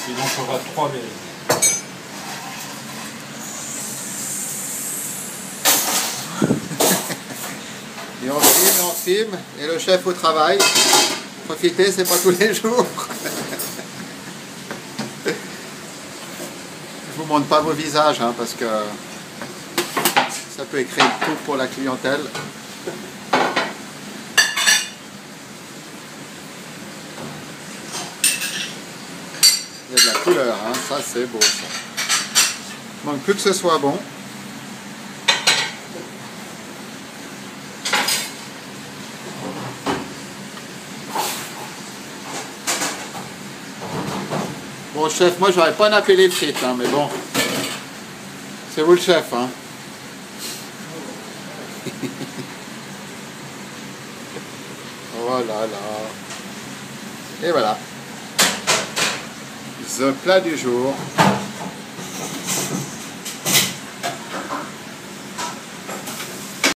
Et donc on va 3 verres. Et on filme, et le chef au travail. Profitez, c'est pas tous les jours. Je vous montre pas vos visages, hein, parce que ça peut écrire tout pour la clientèle. Il y a de la couleur, hein, ça c'est beau ça. Il manque plus que ce soit bon. Bon chef, moi j'aurais pas appelé frites, hein, mais bon. C'est vous le chef, hein. Oh là là. Et voilà. The plat du jour.